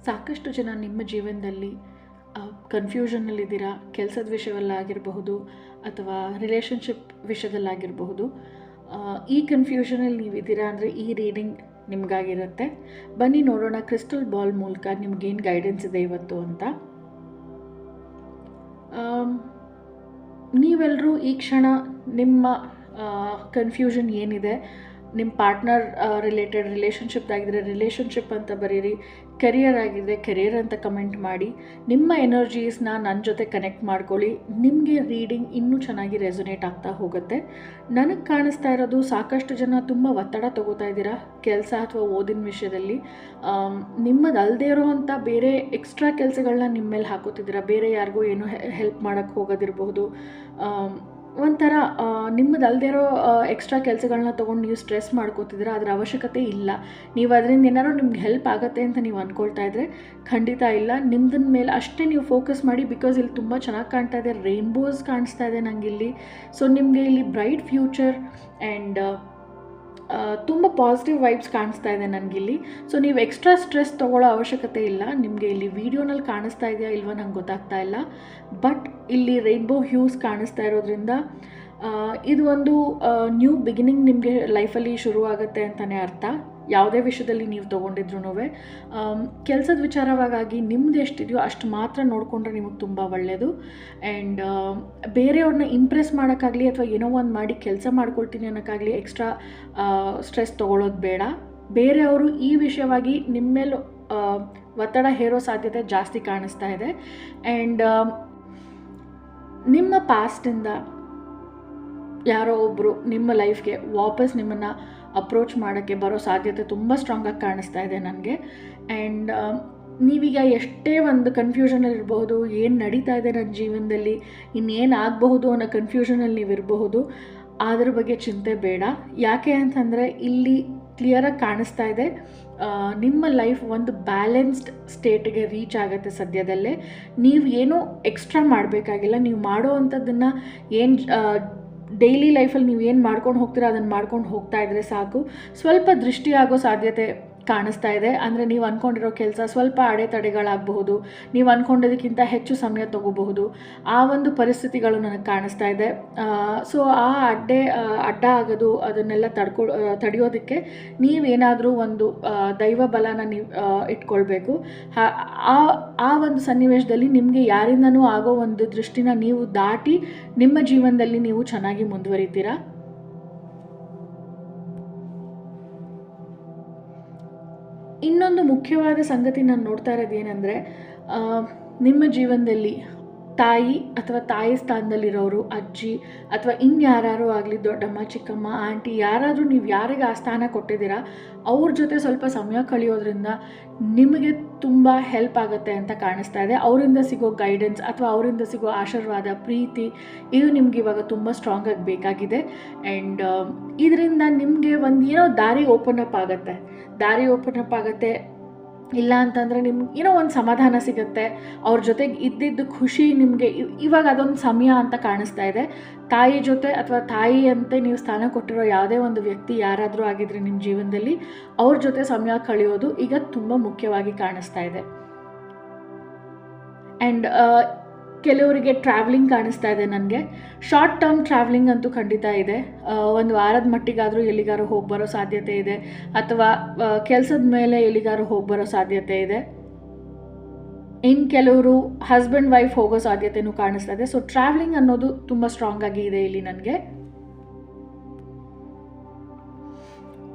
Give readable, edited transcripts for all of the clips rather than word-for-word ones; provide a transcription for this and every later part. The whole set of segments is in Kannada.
ಸಾಕಷ್ಟು ಜನ ನಿಮ್ಮ ಜೀವನದಲ್ಲಿ ಕನ್ಫ್ಯೂಷನ್ನಲ್ಲಿದ್ದೀರಾ. ಕೆಲಸದ ವಿಷಯವಲ್ಲಾಗಿರಬಹುದು ಅಥವಾ ರಿಲೇಷನ್ಶಿಪ್ ವಿಷಯದಲ್ಲಾಗಿರಬಹುದು. ಈ ಕನ್ಫ್ಯೂಷನಲ್ಲಿ ನೀವಿದ್ದೀರಾ ಅಂದರೆ ಈ ರೀಡಿಂಗ್ ನಿಮಗಾಗಿರುತ್ತೆ. ಬನ್ನಿ ನೋಡೋಣ ಕ್ರಿಸ್ಟಲ್ ಬಾಲ್ ಮೂಲಕ ನಿಮ್ಗೇನು ಗೈಡೆನ್ಸ್ ಇದೆ ಇವತ್ತು ಅಂತ. ನೀವೆಲ್ಲರೂ ಈ ಕ್ಷಣ ನಿಮ್ಮ ಕನ್ಫ್ಯೂಷನ್ ಏನಿದೆ, ನಿಮ್ಮ ಪಾರ್ಟ್ನರ್ ರಿಲೇಟೆಡ್ ರಿಲೇಷನ್ಶಿಪ್ದಾಗಿದ್ದರೆ ರಿಲೇಷನ್ಶಿಪ್ ಅಂತ ಬರೀರಿ, ಕೆರಿಯರ್ ಆಗಿದೆ ಕೆರಿಯರ್ ಅಂತ ಕಮೆಂಟ್ ಮಾಡಿ. ನಿಮ್ಮ ಎನರ್ಜೀಸ್ನ ನನ್ನ ಜೊತೆ ಕನೆಕ್ಟ್ ಮಾಡ್ಕೊಳ್ಳಿ. ನಿಮಗೆ ರೀಡಿಂಗ್ ಇನ್ನೂ ಚೆನ್ನಾಗಿ ರೆಸೊನೇಟ್ ಆಗ್ತಾ ಹೋಗುತ್ತೆ. ನನಗೆ ಕಾಣಿಸ್ತಾ ಇರೋದು ಸಾಕಷ್ಟು ಜನ ತುಂಬ ಒತ್ತಡ ತೊಗೋತಾ ಇದ್ದೀರಾ ಕೆಲಸ ಅಥವಾ ಓದಿನ ವಿಷಯದಲ್ಲಿ. ನಿಮ್ಮದಲ್ಲದೆ ಇರೋವಂಥ ಬೇರೆ ಎಕ್ಸ್ಟ್ರಾ ಕೆಲಸಗಳನ್ನ ನಿಮ್ಮ ಮೇಲೆ ಹಾಕೋತಿದ್ದೀರಾ. ಬೇರೆ ಯಾರಿಗೂ ಏನೋ ಹೆಲ್ಪ್ ಮಾಡೋಕ್ಕೆ ಹೋಗೋದಿರಬಹುದು. ಒಂಥರ ನಿಮ್ಮದಲ್ಲದೆ ಇರೋ ಎಕ್ಸ್ಟ್ರಾ ಕೆಲಸಗಳನ್ನ ತೊಗೊಂಡು ನೀವು ಸ್ಟ್ರೆಸ್ ಮಾಡ್ಕೋತಿದ್ದೀರಾ. ಅದರ ಅವಶ್ಯಕತೆ ಇಲ್ಲ. ನೀವು ಅದರಿಂದ ಏನಾದ್ರು ನಿಮ್ಗೆ ಹೆಲ್ಪ್ ಆಗುತ್ತೆ ಅಂತ ನೀವು ಅಂದ್ಕೊಳ್ತಾ ಇದ್ದರೆ ಖಂಡಿತ ಇಲ್ಲ. ನಿಮ್ದನ್ನ ಮೇಲೆ ಅಷ್ಟೇ ನೀವು ಫೋಕಸ್ ಮಾಡಿ. ಬಿಕಾಸ್ ಇಲ್ಲಿ ತುಂಬ ಚೆನ್ನಾಗಿ ಕಾಣ್ತಾ ಇದೆ, ರೈನ್ಬೋಸ್ ಕಾಣಿಸ್ತಾ ಇದೆ ನನಗೆ ಇಲ್ಲಿ. ಸೊ ನಿಮಗೆ ಇಲ್ಲಿ ಬ್ರೈಟ್ ಫ್ಯೂಚರ್ ಆ್ಯಂಡ್ ತುಂಬ ಪಾಸಿಟಿವ್ ವೈಬ್ಸ್ ಕಾಣಿಸ್ತಾ ಇದೆ ನನಗಿಲ್ಲಿ. ಸೊ ನೀವು ಎಕ್ಸ್ಟ್ರಾ ಸ್ಟ್ರೆಸ್ ತೊಗೊಳ್ಳೋ ಅವಶ್ಯಕತೆ ಇಲ್ಲ. ನಿಮಗೆ ಇಲ್ಲಿ ವಿಡಿಯೋನಲ್ಲಿ ಕಾಣಿಸ್ತಾ ಇದೆಯಾ ಇಲ್ವ ನಂಗೆ ಗೊತ್ತಾಗ್ತಾ ಇಲ್ಲ. ಬಟ್ ಇಲ್ಲಿ ರೈನ್ಬೋ ಹ್ಯೂಸ್ ಕಾಣಿಸ್ತಾ ಇರೋದ್ರಿಂದ ಇದು ಒಂದು ನ್ಯೂ ಬಿಗಿನಿಂಗ್ ನಿಮಗೆ ಲೈಫಲ್ಲಿ ಶುರುವಾಗುತ್ತೆ ಅಂತಲೇ ಅರ್ಥ. ಯಾವುದೇ ವಿಷಯದಲ್ಲಿ ನೀವು ತೊಗೊಂಡಿದ್ರು ಕೆಲಸದ ವಿಚಾರವಾಗಿ ನಿಮ್ದು ಎಷ್ಟಿದೆಯೋ ಅಷ್ಟು ಮಾತ್ರ ನೋಡಿಕೊಂಡ್ರೆ ನಿಮಗೆ ತುಂಬ ಒಳ್ಳೆಯದು. ಆ್ಯಂಡ್ ಬೇರೆಯವ್ರನ್ನ ಇಂಪ್ರೆಸ್ ಮಾಡೋಕ್ಕಾಗಲಿ ಅಥವಾ ಏನೋ ಒಂದು ಮಾಡಿ ಕೆಲಸ ಮಾಡ್ಕೊಳ್ತೀನಿ ಅನ್ನೋಕ್ಕಾಗಲಿ ಎಕ್ಸ್ಟ್ರಾ ಸ್ಟ್ರೆಸ್ ತೊಗೊಳ್ಳೋದು ಬೇಡ. ಬೇರೆಯವರು ಈ ವಿಷಯವಾಗಿ ನಿಮ್ಮ ಮೇಲೆ ಒತ್ತಡ ಹೇರೋ ಸಾಧ್ಯತೆ ಜಾಸ್ತಿ ಕಾಣಿಸ್ತಾ ಇದೆ. ಆ್ಯಂಡ್ ನಿಮ್ಮ ಪಾಸ್ಟಿಂದ ಯಾರೋ ಒಬ್ಬರು ನಿಮ್ಮ ಲೈಫ್ಗೆ ವಾಪಸ್ ನಿಮ್ಮನ್ನು ಅಪ್ರೋಚ್ ಮಾಡೋಕ್ಕೆ ಬರೋ ಸಾಧ್ಯತೆ ತುಂಬ ಸ್ಟ್ರಾಂಗಾಗಿ ಕಾಣಿಸ್ತಾ ಇದೆ ನನಗೆ. ಆ್ಯಂಡ್ ನೀವೀಗ ಎಷ್ಟೇ ಒಂದು ಕನ್ಫ್ಯೂಷನಲ್ಲಿ ಇರಬಹುದು, ಏನು ನಡೀತಾ ಇದೆ ನನ್ನ ಜೀವನದಲ್ಲಿ, ಇನ್ನೇನು ಆಗಬಹುದು ಅನ್ನೋ ಕನ್ಫ್ಯೂಷನಲ್ಲಿ ನೀವಿರಬಹುದು. ಅದ್ರ ಬಗ್ಗೆ ಚಿಂತೆ ಬೇಡ. ಯಾಕೆ ಅಂತಂದರೆ ಇಲ್ಲಿ ಕ್ಲಿಯರಾಗಿ ಕಾಣಿಸ್ತಾ ಇದೆ ನಿಮ್ಮ ಲೈಫ್ ಒಂದು ಬ್ಯಾಲೆನ್ಸ್ಡ್ ಸ್ಟೇಟ್ಗೆ ರೀಚ್ ಆಗುತ್ತೆ ಸದ್ಯದಲ್ಲೇ. ನೀವು ಏನೂ ಎಕ್ಸ್ಟ್ರಾ ಮಾಡಬೇಕಾಗಿಲ್ಲ. ನೀವು ಮಾಡೋ ಅಂಥದ್ದನ್ನು ಏನು ಡೈಲಿ ಲೈಫಲ್ಲಿ ನೀವು ಏನು ಮಾಡ್ಕೊಂಡು ಹೋಗ್ತೀರಾ ಅದನ್ನು ಮಾಡ್ಕೊಂಡು ಹೋಗ್ತಾ ಇದ್ದರೆ ಸಾಕು. ಸ್ವಲ್ಪ ದೃಷ್ಟಿ ಆಗೋ ಸಾಧ್ಯತೆ ಕಾಣಿಸ್ತಾ ಇದೆ. ಅಂದರೆ ನೀವು ಅಂದ್ಕೊಂಡಿರೋ ಕೆಲಸ ಸ್ವಲ್ಪ ಅಡೆತಡೆಗಳಾಗಬಹುದು, ನೀವು ಅಂದ್ಕೊಂಡಿದ್ದಕ್ಕಿಂತ ಹೆಚ್ಚು ಸಮಯ ತೊಗೋಬಹುದು. ಆ ಒಂದು ಪರಿಸ್ಥಿತಿಗಳು ನನಗೆ ಕಾಣಿಸ್ತಾ ಇದೆ. ಸೊ ಆ ಅಡ್ಡ ಆಗೋದು ಅದನ್ನೆಲ್ಲ ತಡೆಯೋದಕ್ಕೆ ನೀವೇನಾದರೂ ಒಂದು ದೈವ ಬಲನ ನೀವು ಇಟ್ಕೊಳ್ಬೇಕು. ಆ ಒಂದು ಸನ್ನಿವೇಶದಲ್ಲಿ ನಿಮಗೆ ಯಾರಿಂದನೂ ಆಗೋ ಒಂದು ದೃಷ್ಟಿನ ನೀವು ದಾಟಿ ನಿಮ್ಮ ಜೀವನದಲ್ಲಿ ನೀವು ಚೆನ್ನಾಗಿ ಮುಂದುವರಿತೀರಾ. ಇನ್ನೊಂದು ಮುಖ್ಯವಾದ ಸಂಗತಿ ನಾನು ನೋಡ್ತಾ ಇರೋದು ಏನಂದರೆ, ನಿಮ್ಮ ಜೀವನದಲ್ಲಿ ತಾಯಿ ಅಥವಾ ತಾಯಿ ಸ್ಥಾನದಲ್ಲಿರೋರು, ಅಜ್ಜಿ ಅಥವಾ ಇನ್ಯಾರು ಆಗಲಿ, ದೊಡ್ಡಮ್ಮ ಚಿಕ್ಕಮ್ಮ ಆಂಟಿ, ಯಾರಾದರೂ ನೀವು ಯಾರಿಗೆ ಆ ಸ್ಥಾನ ಕೊಟ್ಟಿದ್ದೀರಾ ಅವ್ರ ಜೊತೆ ಸ್ವಲ್ಪ ಸಮಯ ಕಳೆಯೋದ್ರಿಂದ ನಿಮಗೆ ತುಂಬ ಹೆಲ್ಪ್ ಆಗುತ್ತೆ ಅಂತ ಕಾಣಿಸ್ತಾ ಇದೆ. ಅವರಿಂದ ಸಿಗೋ ಗೈಡೆನ್ಸ್ ಅಥವಾ ಅವರಿಂದ ಸಿಗೋ ಆಶೀರ್ವಾದ, ಪ್ರೀತಿ, ಇದು ನಿಮ್ಗೆ ಇವಾಗ ತುಂಬ ಸ್ಟ್ರಾಂಗಾಗಿ ಬೇಕಾಗಿದೆ. ಆ್ಯಂಡ್ ಇದರಿಂದ ನಿಮಗೆ ಒಂದು ಏನೋ ದಾರಿ ಓಪನ್ ಅಪ್ ಆಗುತ್ತೆ. ಇಲ್ಲ ಅಂತಂದರೆ ನಿಮ್ಗೆ ಏನೋ ಒಂದು ಸಮಾಧಾನ ಸಿಗುತ್ತೆ. ಅವ್ರ ಜೊತೆಗೆ ಇದ್ದಿದ್ದು ಖುಷಿ ನಿಮಗೆ ಇವಾಗ ಅದೊಂದು ಸಮಯ ಅಂತ ಕಾಣಿಸ್ತಾ ಇದೆ. ತಾಯಿ ಜೊತೆ ಅಥವಾ ತಾಯಿಯಂತೆ ನೀವು ಸ್ಥಾನ ಕೊಟ್ಟಿರೋ ಯಾವುದೇ ಒಂದು ವ್ಯಕ್ತಿ ಯಾರಾದರೂ ಆಗಿದ್ರೆ ನಿಮ್ಮ ಜೀವನದಲ್ಲಿ ಅವ್ರ ಜೊತೆ ಸಮಯ ಕಳೆಯೋದು ಈಗ ತುಂಬ ಮುಖ್ಯವಾಗಿ ಕಾಣಿಸ್ತಾ ಇದೆ. ಆ್ಯಂಡ್ ಕೆಲವರಿಗೆ ಟ್ರಾವೆಲಿಂಗ್ ಕಾಣಿಸ್ತಾ ಇದೆ ನನಗೆ. ಶಾರ್ಟ್ ಟರ್ಮ್ ಟ್ರಾವೆಲಿಂಗ್ ಅಂತೂ ಖಂಡಿತ ಇದೆ. ಒಂದು ವಾರದ ಮಟ್ಟಿಗಾದರೂ ಎಲ್ಲಿಗಾರು ಹೋಗಿ ಬರೋ ಸಾಧ್ಯತೆ ಇದೆ, ಅಥವಾ ಕೆಲಸದ ಮೇಲೆ ಎಲ್ಲಿಗಾರು ಹೋಗಿ ಬರೋ ಸಾಧ್ಯತೆ ಇದೆ. ಇನ್ನು ಕೆಲವರು ಹಸ್ಬೆಂಡ್ ವೈಫ್ ಹೋಗೋ ಸಾಧ್ಯತೆಯೂ ಕಾಣಿಸ್ತಾ ಇದೆ. ಸೊ ಟ್ರಾವೆಲಿಂಗ್ ಅನ್ನೋದು ತುಂಬ ಸ್ಟ್ರಾಂಗ್ ಆಗಿ ಇದೆ ಇಲ್ಲಿ ನನಗೆ.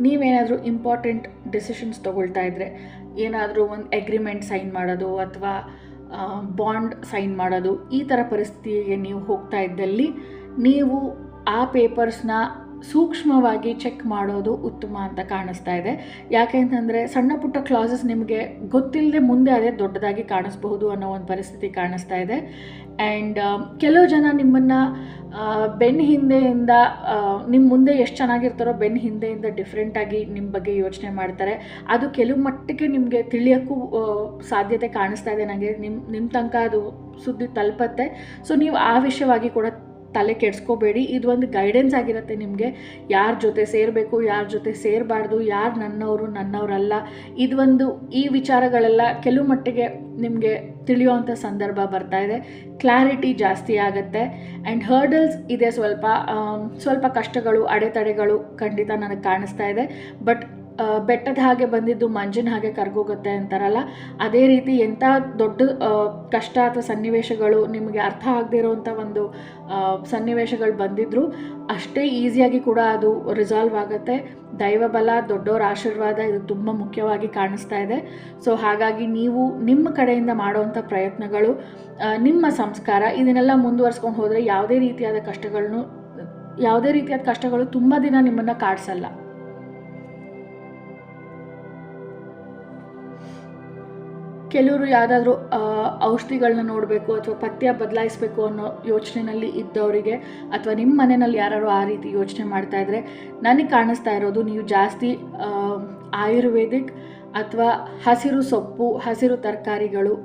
ನೀವೇನಾದರೂ ಇಂಪಾರ್ಟೆಂಟ್ ಡಿಸಿಷನ್ಸ್ ತೊಗೊಳ್ತಾ ಇದ್ದರೆ, ಏನಾದರೂ ಒಂದು ಅಗ್ರಿಮೆಂಟ್ ಸೈನ್ ಮಾಡೋದು ಅಥವಾ ಬಾಂಡ್ ಸೈನ್ ಮಾಡೋದು, ಈ ಥರ ಪರಿಸ್ಥಿತಿಗೆ ನೀವು ಹೋಗ್ತಾ ಇದ್ದಲ್ಲಿ ನೀವು ಆ ಪೇಪರ್ಸ್ನ ಸೂಕ್ಷ್ಮವಾಗಿ ಚೆಕ್ ಮಾಡೋದು ಉತ್ತಮ ಅಂತ ಕಾಣಿಸ್ತಾ ಇದೆ. ಯಾಕೆ ಅಂತಂದರೆ ಸಣ್ಣ ಪುಟ್ಟ ಕ್ಲಾಸಸ್ ನಿಮಗೆ ಗೊತ್ತಿಲ್ಲದೆ ಮುಂದೆ ಅದೇ ದೊಡ್ಡದಾಗಿ ಕಾಣಿಸ್ಬಹುದು ಅನ್ನೋ ಒಂದು ಪರಿಸ್ಥಿತಿ ಕಾಣಿಸ್ತಾ ಇದೆ. ಆ್ಯಂಡ್ ಕೆಲವು ಜನ ನಿಮ್ಮನ್ನು ಬೆನ್ನ ಹಿಂದೆಯಿಂದ ನಿಮ್ಮ ಮುಂದೆ ಎಷ್ಟು ಚೆನ್ನಾಗಿರ್ತಾರೋ ಬೆನ್ನ ಹಿಂದೆಯಿಂದ ಡಿಫ್ರೆಂಟಾಗಿ ನಿಮ್ಮ ಬಗ್ಗೆ ಯೋಚನೆ ಮಾಡ್ತಾರೆ. ಅದು ಕೆಲವು ಮಟ್ಟಿಗೆ ನಿಮಗೆ ತಿಳಿಯೋಕ್ಕೂ ಸಾಧ್ಯತೆ ಕಾಣಿಸ್ತಾ ಇದೆ ನನಗೆ. ನಿಮ್ಮ ತನಕ ಅದು ಸುದ್ದಿ ತಲುಪತ್ತೆ. ಸೊ ನೀವು ಆ ವಿಷಯವಾಗಿ ಕೂಡ ತಲೆ ಕೆಡಿಸ್ಕೋಬೇಡಿ. ಇದು ಒಂದು ಗೈಡೆನ್ಸ್ ಆಗಿರುತ್ತೆ ನಿಮಗೆ, ಯಾರ ಜೊತೆ ಸೇರಬೇಕು, ಯಾರ ಜೊತೆ ಸೇರಬಾರ್ದು, ಯಾರು ನನ್ನವರಲ್ಲ. ಈ ವಿಚಾರಗಳೆಲ್ಲ ಕೆಲವು ಮಟ್ಟಿಗೆ ನಿಮಗೆ ತಿಳಿಯುವಂಥ ಸಂದರ್ಭ ಬರ್ತಾ ಇದೆ. ಕ್ಲಾರಿಟಿ ಜಾಸ್ತಿ ಆಗುತ್ತೆ. ಆ್ಯಂಡ್ ಹರ್ಡಲ್ಸ್ ಇದೆ, ಸ್ವಲ್ಪ ಕಷ್ಟಗಳು, ಅಡೆತಡೆಗಳು ಖಂಡಿತ ನನಗೆ ಕಾಣಿಸ್ತಾ ಇದೆ. ಬಟ್ ಬೆಟ್ಟದ ಹಾಗೆ ಬಂದಿದ್ದು ಮಂಜಿನ ಹಾಗೆ ಕರ್ಗೋಗುತ್ತೆ ಅಂತಾರಲ್ಲ, ಅದೇ ರೀತಿ ಎಂಥ ದೊಡ್ಡ ಕಷ್ಟ ಅಥವಾ ಸನ್ನಿವೇಶಗಳು ನಿಮಗೆ ಅರ್ಥ ಆಗದೇ ಇರೋವಂಥ ಒಂದು ಸನ್ನಿವೇಶಗಳು ಬಂದಿದ್ದರೂ ಅಷ್ಟೇ ಈಸಿಯಾಗಿ ಕೂಡ ಅದು ರಿಸಾಲ್ವ್ ಆಗುತ್ತೆ. ದೈವಬಲ, ದೊಡ್ಡವರ ಆಶೀರ್ವಾದ ಇದು ತುಂಬ ಮುಖ್ಯವಾಗಿ ಕಾಣಿಸ್ತಾ ಇದೆ. ಸೊ ಹಾಗಾಗಿ ನೀವು ನಿಮ್ಮ ಕಡೆಯಿಂದ ಮಾಡುವಂಥ ಪ್ರಯತ್ನಗಳು, ನಿಮ್ಮ ಸಂಸ್ಕಾರ ಇದನ್ನೆಲ್ಲ ಮುಂದುವರಿಸ್ಕೊಂಡು ಹೋದರೆ ಯಾವುದೇ ರೀತಿಯಾದ ಕಷ್ಟಗಳು ತುಂಬ ದಿನ ನಿಮ್ಮನ್ನು ಕಾಡಿಸಲ್ಲ. ಕೆಲವರು ಯಾವುದಾದ್ರೂ ಔಷಧಿಗಳನ್ನ ನೋಡಬೇಕು ಅಥವಾ ಪಥ್ಯ ಬದಲಾಯಿಸಬೇಕು ಅನ್ನೋ ಯೋಚನೆಯಲ್ಲಿ ಇದ್ದವರಿಗೆ, ಅಥವಾ ನಿಮ್ಮ ಮನೆಯಲ್ಲಿ ಯಾರು ಆ ರೀತಿ ಯೋಚನೆ ಮಾಡ್ತಾ ಇದ್ದರೆ, ನನಗೆ ಕಾಣಿಸ್ತಾ ಇರೋದು ನೀವು ಜಾಸ್ತಿ ಆಯುರ್ವೇದಿಕ್ ಅಥವಾ ಹಸಿರು ಸೊಪ್ಪು, ಹಸಿರು ತರಕಾರಿಗಳು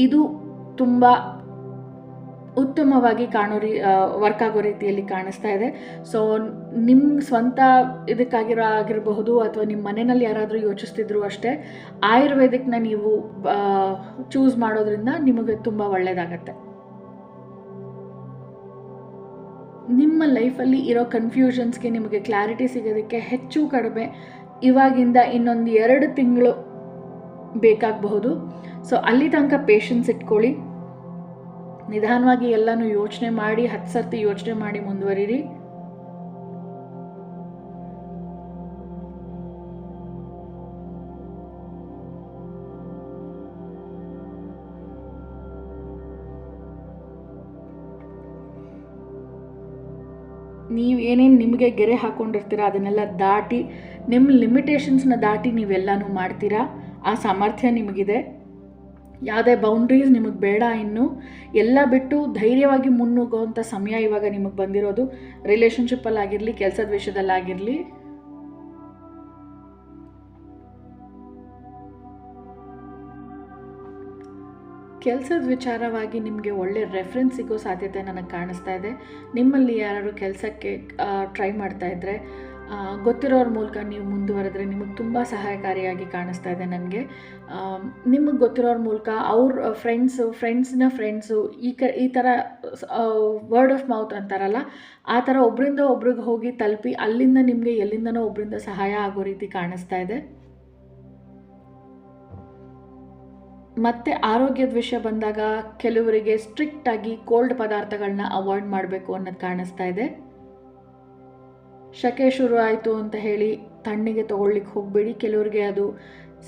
ಇದು ತುಂಬ ಉತ್ತಮವಾಗಿ ವರ್ಕ್ ಆಗೋ ರೀತಿಯಲ್ಲಿ ಕಾಣಿಸ್ತಾ ಇದೆ. ಸೊ ನಿಮ್ಮ ಸ್ವಂತ ಆಗಿರಬಹುದು ಅಥವಾ ನಿಮ್ಮ ಮನೆಯಲ್ಲಿ ಯಾರಾದರೂ ಯೋಚಿಸ್ತಿದ್ರು ಅಷ್ಟೇ, ಆಯುರ್ವೇದಿಕ್ನ ನೀವು ಚೂಸ್ ಮಾಡೋದ್ರಿಂದ ನಿಮಗೆ ತುಂಬ ಒಳ್ಳೆಯದಾಗತ್ತೆ. ನಿಮ್ಮ ಲೈಫಲ್ಲಿ ಇರೋ ಕನ್ಫ್ಯೂಷನ್ಸ್ಗೆ ನಿಮಗೆ ಕ್ಲಾರಿಟಿ ಸಿಗೋದಕ್ಕೆ ಹೆಚ್ಚು ಕಡಿಮೆ ಇವಾಗಿಂದ ಇನ್ನೊಂದು 2 ತಿಂಗಳು ಬೇಕಾಗಬಹುದು. ಸೊ ಅಲ್ಲಿ ತನಕ ಪೇಷನ್ಸ್ ಇಟ್ಕೊಳ್ಳಿ. ನಿಧಾನವಾಗಿ ಎಲ್ಲನೂ ಯೋಚನೆ ಮಾಡಿ 10 ಸರ್ತಿ ಯೋಚನೆ ಮಾಡಿ ಮುಂದುವರಿರಿ. ನೀವು ಏನೇನು ನಿಮಗೆ ಗೆರೆ ಹಾಕ್ಕೊಂಡಿರ್ತೀರ ಅದನ್ನೆಲ್ಲ ದಾಟಿ, ನಿಮ್ಮ ಲಿಮಿಟೇಷನ್ಸ್ನ ದಾಟಿ ನೀವೆಲ್ಲನೂ ಮಾಡ್ತೀರಾ. ಆ ಸಾಮರ್ಥ್ಯ ನಿಮಗಿದೆ. ಯಾವುದೇ ಬೌಂಡ್ರೀಸ್ ನಿಮಗೆ ಬೇಡ. ಇನ್ನು ಎಲ್ಲ ಬಿಟ್ಟು ಧೈರ್ಯವಾಗಿ ಮುನ್ನುಗ್ಗುವಂಥ ಸಮಯ ಇವಾಗ ನಿಮಗೆ ಬಂದಿರೋದು. ರಿಲೇಷನ್ಶಿಪ್ಪಲ್ಲಾಗಿರಲಿ, ಕೆಲಸದ ವಿಷಯದಲ್ಲಾಗಿರಲಿ. ಕೆಲಸದ ವಿಚಾರವಾಗಿ ನಿಮಗೆ ಒಳ್ಳೆ ರೆಫರೆನ್ಸ್ ಸಿಗೋ ಸಾಧ್ಯತೆ ನನಗೆ ಕಾಣಿಸ್ತಾ ಇದೆ. ನಿಮ್ಮಲ್ಲಿ ಯಾರು ಕೆಲಸಕ್ಕೆ ಟ್ರೈ ಮಾಡ್ತಾ ಇದ್ದರೆ, ಗೊತ್ತಿರೋರ ಮೂಲಕ ನೀವು ಮುಂದುವರೆದ್ರೆ ನಿಮಗೆ ತುಂಬ ಸಹಾಯಕಾರಿಯಾಗಿ ಕಾಣಿಸ್ತಾ ಇದೆ ನನಗೆ. ನಿಮಗೆ ಗೊತ್ತಿರೋರ ಮೂಲಕ ಅವ್ರ ಫ್ರೆಂಡ್ಸ್ನ ಫ್ರೆಂಡ್ಸು ಈ ಥರ ವರ್ಡ್ ಆಫ್ ಮೌತ್ ಅಂತಾರಲ್ಲ, ಆ ಥರ ಒಬ್ಬರಿಂದ ಒಬ್ರಿಗೆ ಹೋಗಿ ತಲುಪಿ ಅಲ್ಲಿಂದ ನಿಮಗೆ ಎಲ್ಲಿಂದನೋ ಒಬ್ಬರಿಂದ ಸಹಾಯ ಆಗೋ ರೀತಿ ಕಾಣಿಸ್ತಾ ಇದೆ. ಮತ್ತು ಆರೋಗ್ಯದ ವಿಷಯ ಬಂದಾಗ ಕೆಲವರಿಗೆ ಸ್ಟ್ರಿಕ್ಟಾಗಿ ಕೋಲ್ಡ್ ಪದಾರ್ಥಗಳನ್ನ ಅವಾಯ್ಡ್ ಮಾಡಬೇಕು ಅನ್ನೋದು ಕಾಣಿಸ್ತಾ ಇದೆ. ಶಕೆ ಶುರು ಆಯಿತು ಅಂತ ಹೇಳಿ ತಣ್ಣಗೆ ತೊಗೊಳ್ಲಿಕ್ಕೆ ಹೋಗಬೇಡಿ. ಕೆಲವರಿಗೆ ಅದು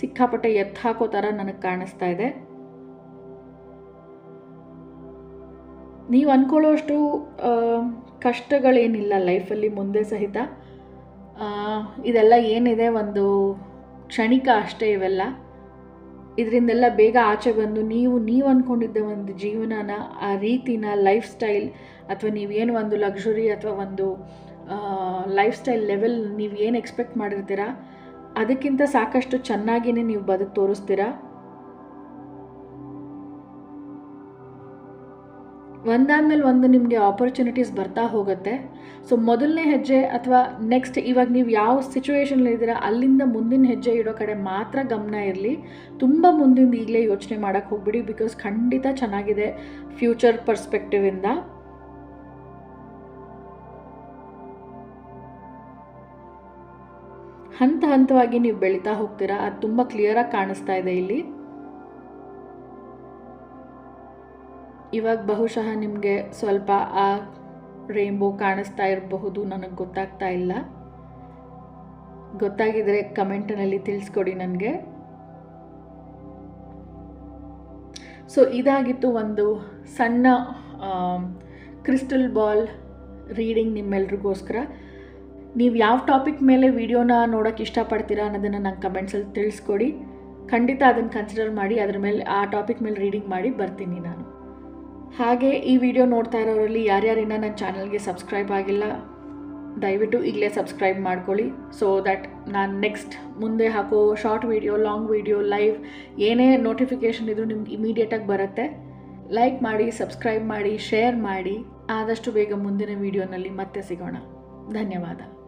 ಸಿಕ್ಕಾಪಟ್ಟೆ ಎತ್ತು ಹಾಕೋ ಥರ ನನಗೆ ಕಾಣಿಸ್ತಾ ಇದೆ. ನೀವು ಅಂದ್ಕೊಳ್ಳೋಷ್ಟು ಕಷ್ಟಗಳೇನಿಲ್ಲ ಲೈಫಲ್ಲಿ ಮುಂದೆ ಸಹಿತ. ಇದೆಲ್ಲ ಏನಿದೆ ಒಂದು ಕ್ಷಣಿಕ ಅಷ್ಟೇ. ಇವೆಲ್ಲ ಇದರಿಂದೆಲ್ಲ ಬೇಗ ಆಚೆ ಬಂದು ನೀವು ಅಂದ್ಕೊಂಡಿದ್ದ ಒಂದು ಜೀವನನ, ಆ ರೀತಿನ, ಲೈಫ್ ಸ್ಟೈಲ್ ಅಥವಾ ನೀವೇನು ಒಂದು ಲಕ್ಸುರಿ ಅಥವಾ ಒಂದು ಲೈಫ್ ಸ್ಟೈಲ್ ಲೆವೆಲ್ ನೀವು ಏನು ಎಕ್ಸ್ಪೆಕ್ಟ್ ಮಾಡಿರ್ತೀರಾ ಅದಕ್ಕಿಂತ ಸಾಕಷ್ಟು ಚೆನ್ನಾಗಿಯೇ ನೀವು ಬದುಕು ತೋರಿಸ್ತೀರಾ. ಒಂದಾದ್ಮೇಲೆ ಒಂದು ನಿಮಗೆ ಆಪರ್ಚುನಿಟೀಸ್ ಬರ್ತಾ ಹೋಗುತ್ತೆ. ಸೊ ಮೊದಲನೇ ಹೆಜ್ಜೆ ಅಥವಾ ನೆಕ್ಸ್ಟ್ ಇವಾಗ ನೀವು ಯಾವ ಸಿಚುವೇಶನ್ಲಿದ್ದೀರಾ ಅಲ್ಲಿಂದ ಮುಂದಿನ ಹೆಜ್ಜೆ ಇಡೋ ಕಡೆ ಮಾತ್ರ ಗಮನ ಇರಲಿ. ತುಂಬ ಮುಂದಿಂದ ಈಗಲೇ ಯೋಚನೆ ಮಾಡೋಕ್ಕೆ ಹೋಗ್ಬಿಡಿ. ಬಿಕಾಸ್ ಖಂಡಿತ ಚೆನ್ನಾಗಿದೆ ಫ್ಯೂಚರ್ ಪರ್ಸ್ಪೆಕ್ಟಿವಿಂದ. ಹಂತ ಹಂತವಾಗಿ ನೀವು ಬೆಳೀತಾ ಹೋಗ್ತೀರಾ. ಅದು ತುಂಬ ಕ್ಲಿಯರಾಗಿ ಕಾಣಿಸ್ತಾ ಇದೆ ಇಲ್ಲಿ. ಇವಾಗ ಬಹುಶಃ ನಿಮಗೆ ಸ್ವಲ್ಪ ಆ ರೇನ್ಬೋ ಕಾಣಿಸ್ತಾ ಇರಬಹುದು, ನನಗೆ ಗೊತ್ತಾಗ್ತಾ ಇಲ್ಲ. ಗೊತ್ತಾಗಿದ್ರೆ ಕಮೆಂಟ್ನಲ್ಲಿ ತಿಳಿಸ್ಕೊಡಿ ನನಗೆ. ಸೊ ಇದಾಗಿತ್ತು ಒಂದು ಸಣ್ಣ ಕ್ರಿಸ್ಟಲ್ ಬಾಲ್ ರೀಡಿಂಗ್ ನಿಮ್ಮೆಲ್ರಿಗೋಸ್ಕರ. ನೀವು ಯಾವ ಟಾಪಿಕ್ ಮೇಲೆ ವಿಡಿಯೋನ ನೋಡೋಕ್ಕೆ ಇಷ್ಟಪಡ್ತೀರಾ ಅನ್ನೋದನ್ನು ನಂಗೆ ಕಮೆಂಟ್ಸಲ್ಲಿ ತಿಳಿಸ್ಕೊಡಿ. ಖಂಡಿತ ಅದನ್ನು ಕನ್ಸಿಡರ್ ಮಾಡಿ ಅದ್ರ ಮೇಲೆ ಆ ಟಾಪಿಕ್ ಮೇಲೆ ರೀಡಿಂಗ್ ಮಾಡಿ ಬರ್ತೀನಿ ನಾನು. ಹಾಗೆ ಈ ವಿಡಿಯೋ ನೋಡ್ತಾ ಇರೋರಲ್ಲಿ ಯಾರ್ಯಾರಿನ್ನ ನನ್ನ ಚಾನಲ್ಗೆ ಸಬ್ಸ್ಕ್ರೈಬ್ ಆಗಿಲ್ಲ ದಯವಿಟ್ಟು ಈಗಲೇ ಸಬ್ಸ್ಕ್ರೈಬ್ ಮಾಡ್ಕೊಳ್ಳಿ. ಸೊ ದ್ಯಾಟ್ ನಾನು ನೆಕ್ಸ್ಟ್ ಮುಂದೆ ಹಾಕೋ short video, long video, live ಏನೇ ನೋಟಿಫಿಕೇಷನ್ ಇದ್ರೂ ನಿಮ್ಗೆ ಇಮಿಡಿಯೇಟಾಗಿ ಬರುತ್ತೆ. ಲೈಕ್ ಮಾಡಿ, ಸಬ್ಸ್ಕ್ರೈಬ್ ಮಾಡಿ, ಶೇರ್ ಮಾಡಿ. ಆದಷ್ಟು ಬೇಗ ಮುಂದಿನ ವಿಡಿಯೋನಲ್ಲಿ ಮತ್ತೆ ಸಿಗೋಣ. ಧನ್ಯವಾದ.